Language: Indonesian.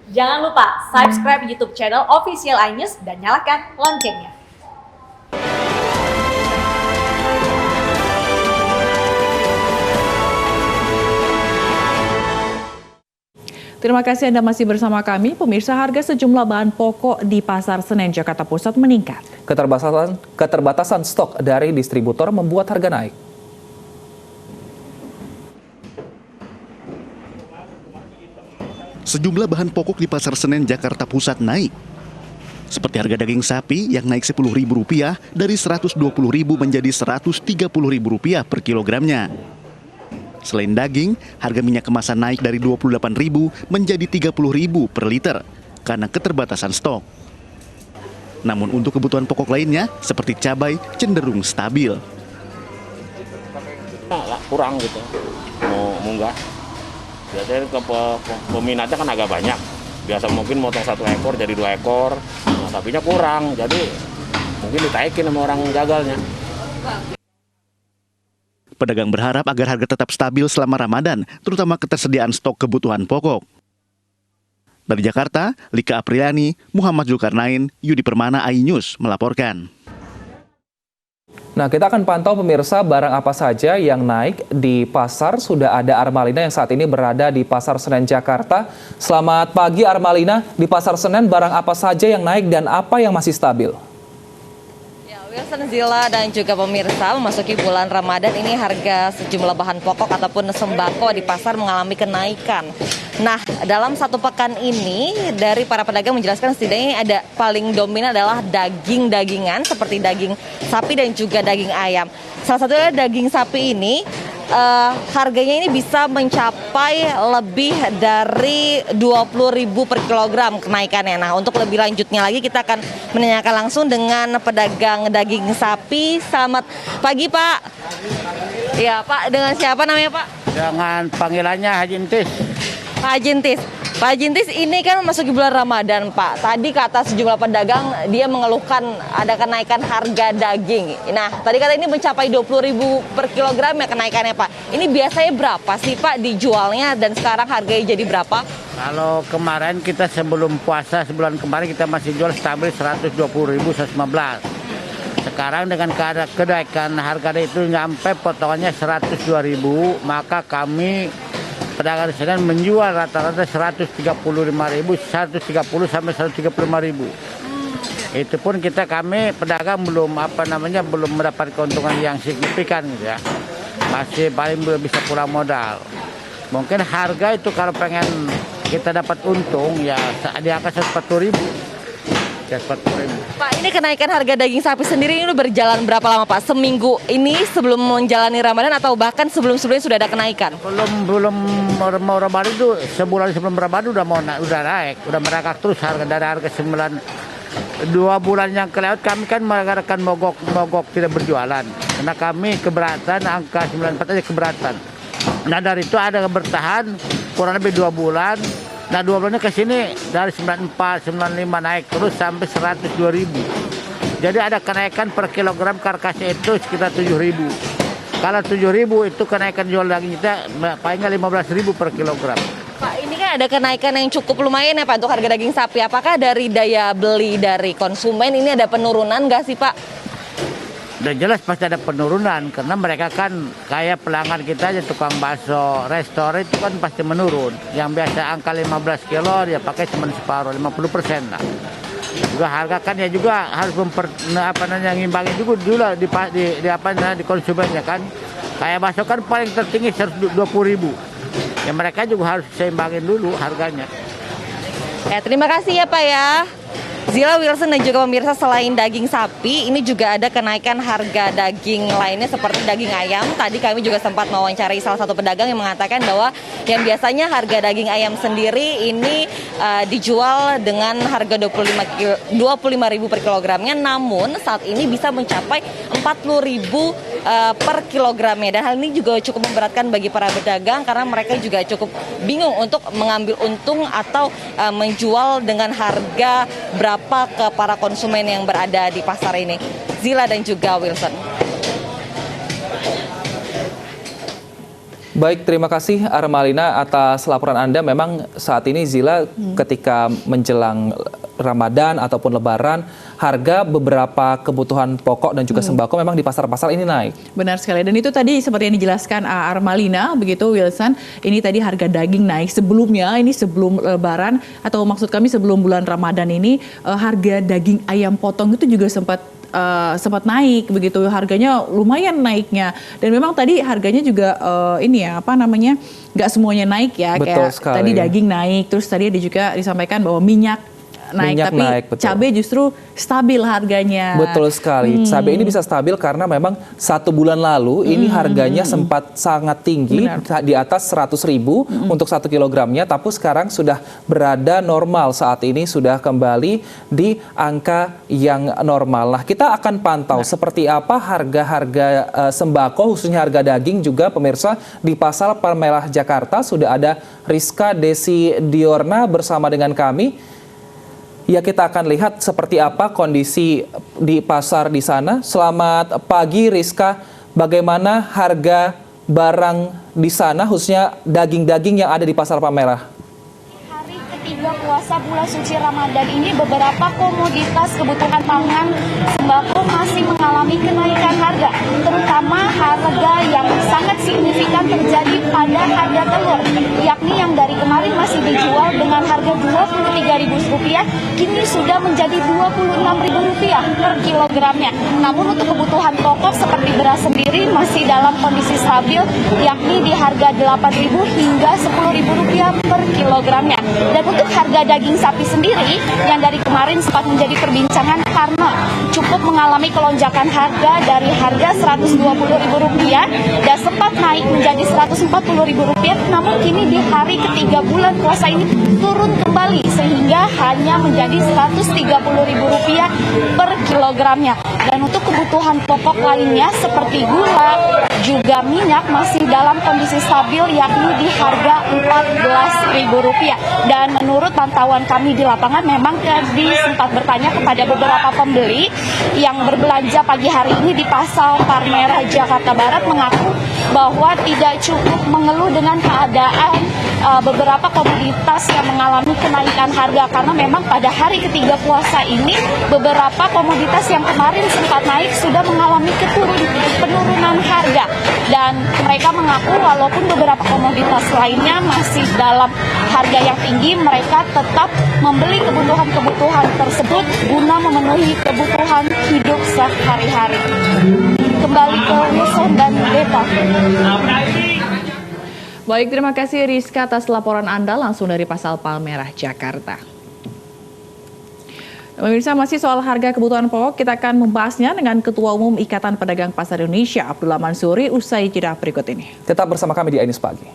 Jangan lupa subscribe YouTube channel Official iNews dan nyalakan loncengnya. Terima kasih Anda masih bersama kami. Pemirsa, harga sejumlah bahan pokok di Pasar Senen, Jakarta Pusat meningkat. Keterbatasan stok dari distributor membuat harga naik. Sejumlah bahan pokok di Pasar Senen, Jakarta Pusat naik. Seperti harga daging sapi yang naik Rp10.000 dari Rp120.000 menjadi Rp130.000 per kilogramnya. Selain daging, harga minyak kemasan naik dari Rp28.000 menjadi Rp30.000 per liter karena keterbatasan stok. Namun untuk kebutuhan pokok lainnya seperti cabai cenderung stabil. Kurang gitu, mau munggah. Biasanya peminatnya kan agak banyak. Biasa mungkin motong 1 ekor jadi 2 ekor. Nah, sapinya kurang, jadi mungkin ditaikin sama orang gagalnya. Pedagang berharap agar harga tetap stabil selama Ramadan, terutama ketersediaan stok kebutuhan pokok. Dari Jakarta, Lika Apriliani, Muhammad Zulkarnain, Yudi Permana, iNews melaporkan. Nah, kita akan pantau pemirsa barang apa saja yang naik di pasar. Sudah ada Armalina yang saat ini berada di Pasar Senen, Jakarta. Selamat pagi Armalina, di Pasar Senen barang apa saja yang naik dan apa yang masih stabil? Wilson, Zila, dan juga pemirsa, memasuki bulan Ramadan ini harga sejumlah bahan pokok ataupun sembako di pasar mengalami kenaikan. Nah, dalam satu pekan ini dari para pedagang menjelaskan setidaknya ada paling dominan adalah daging-dagingan seperti daging sapi dan juga daging ayam. Salah satunya daging sapi ini harganya ini bisa mencapai lebih dari Rp20.000 per kilogram kenaikannya. Nah, untuk lebih lanjutnya lagi kita akan menanyakan langsung dengan pedagang daging sapi. Selamat pagi, Pak. Ya, Pak, dengan siapa namanya, Pak? Dengan panggilannya Haji Intis. Pak Jintis. Pak Jintis, ini kan masuk bulan Ramadan, Pak. Tadi kata sejumlah pedagang dia mengeluhkan ada kenaikan harga daging. Nah, tadi kata ini mencapai Rp20.000 per kilogram ya kenaikannya, Pak. Ini biasanya berapa sih, Pak, dijualnya dan sekarang harganya jadi berapa? Kalau kemarin kita sebelum puasa sebulan kemarin kita masih jual stabil Rp120.000, Rp115. Sekarang dengan kenaikan harga itu nyampe potongannya Rp102.000, maka kami pedagang Senen menjual rata-rata Rp135.000, 130 sampai Rp135.000. Itu pun kami pedagang belum belum mendapat keuntungan yang signifikan gitu ya. Masih paling belum bisa pulang modal. Mungkin harga itu kalau pengen kita dapat untung ya di angka Rp140.000. Pak, ini kenaikan harga daging sapi sendiri ini berjalan berapa lama, Pak? Seminggu ini sebelum menjalani Ramadan atau bahkan sebelum-sebelumnya sudah ada kenaikan? Belum mau Ramadan itu sebulan sebelum Ramadan udah naik, udah merangkak terus harga dari harga 2 bulan yang kelewat kami kan mengadakan mogok tidak berjualan. Karena kami keberatan angka 94 aja keberatan. Nah dari itu ada yang bertahan kurang lebih 2 bulan. Nah 2 bulannya ke sini dari 94, 95 naik terus sampai Rp102.000. Jadi ada kenaikan per kilogram karkasnya itu sekitar Rp7.000. Kalau Rp7.000 itu kenaikan jual daging kita palingnya Rp15.000 per kilogram. Pak, ini kan ada kenaikan yang cukup lumayan ya, Pak, untuk harga daging sapi. Apakah dari daya beli dari konsumen ini ada penurunan nggak sih, Pak? Udah jelas pasti ada penurunan karena mereka kan kayak pelanggan kita aja tukang bakso, restoran itu kan pasti menurun. Yang biasa angka 15 kilo dia pakai cuma separuh, 50% lah. Juga harga kan ya juga harus ngimbangin juga di konsumennya kan. Kayak bakso kan paling tertinggi Rp120.000. Ya mereka juga harus seimbangin dulu harganya. Ya, terima kasih ya, Pak ya. Zila, Wilson, dan juga pemirsa, selain daging sapi, ini juga ada kenaikan harga daging lainnya seperti daging ayam. Tadi kami juga sempat mewawancarai salah satu pedagang yang mengatakan bahwa yang biasanya harga daging ayam sendiri ini dijual dengan harga Rp25.000 per kilogramnya, namun saat ini bisa mencapai Rp40.000 per kilogramnya. Dan hal ini juga cukup memberatkan bagi para pedagang karena mereka juga cukup bingung untuk mengambil untung atau menjual dengan harga berapa ke para konsumen yang berada di pasar ini. Zila dan juga Wilson. Baik, terima kasih Armalina atas laporan Anda. Memang saat ini Zila ketika menjelang Ramadan ataupun Lebaran, harga beberapa kebutuhan pokok dan juga sembako memang di pasar-pasar ini naik. Benar sekali. Dan itu tadi seperti yang dijelaskan Armalina, begitu Wilson. Ini tadi harga daging naik sebelumnya, ini sebelum Lebaran atau maksud kami sebelum bulan Ramadan ini harga daging ayam potong itu juga sempat naik begitu, harganya lumayan naiknya. Dan memang tadi harganya juga nggak semuanya naik ya. Betul kayak sekali. Tadi daging naik, terus tadi ada juga disampaikan bahwa minyak naik, tapi cabai justru stabil harganya. Betul sekali. Cabai ini bisa stabil karena memang 1 bulan lalu ini harganya sempat sangat tinggi, di atas 100.000 untuk 1 kilogramnya, tapi sekarang sudah berada normal, saat ini sudah kembali di angka yang normal. Nah, kita akan pantau seperti apa harga-harga sembako, khususnya harga daging juga pemirsa di Pasar Palmerah Jakarta. Sudah ada Rizka Desi Diorna bersama dengan kami. Ya, kita akan lihat seperti apa kondisi di pasar di sana. Selamat pagi Rizka, bagaimana harga barang di sana, khususnya daging-daging yang ada di Pasar Palmerah? Hari ketiga puasa bulan suci Ramadan ini beberapa komoditas kebutuhan pangan sembako masih mengalami kenaikan harga, terutama harga yang sangat signifikan terjadi pada harga telur, yakni yang dari kemarin masih dijual dengan harga Rp23.000, kini sudah menjadi Rp26.000 per kilogramnya. Namun untuk kebutuhan pokok seperti beras sendiri masih dalam kondisi stabil, yakni di harga Rp8.000 hingga Rp10.000 per kilogramnya. Dan untuk harga daging sapi sendiri yang dari kemarin sempat menjadi perbincangan karena cukup mengalami kelonjakan harga dari harga Rp120.000 dan sempat naik menjadi Rp140.000, namun kini di hari ketiga bulan puasa ini turun kembali sehingga hanya menjadi Rp130.000 per kilogramnya. Dan untuk kebutuhan pokok lainnya seperti gula juga minyak masih dalam kondisi stabil, yakni di harga Rp14.000. Dan menurut pantauan kami di lapangan, memang tadi sempat bertanya kepada beberapa pembeli yang berbelanja pagi hari ini di Pasar Palmerah Jakarta Barat, mengaku bahwa tidak cukup mengeluh dengan keadaan beberapa komoditas yang mengalami kenaikan harga, karena memang pada hari ketiga puasa ini beberapa komoditas yang kemarin sempat naik sudah mengalami penurunan harga. Dan mereka mengaku walaupun beberapa komoditas lainnya masih dalam harga yang tinggi, mereka tetap membeli kebutuhan-kebutuhan tersebut guna memenuhi kebutuhan hidup sehari-hari. Kembali ke Wilson dan Beta. Baik, terima kasih Rizka atas laporan Anda langsung dari Pasar Palmerah Jakarta. Pemirsa, masih soal harga kebutuhan pokok, kita akan membahasnya dengan Ketua Umum Ikatan Pedagang Pasar Indonesia, Abdullah Mansuri, usai jeda berikut ini. Tetap bersama kami di Ainis Pagi.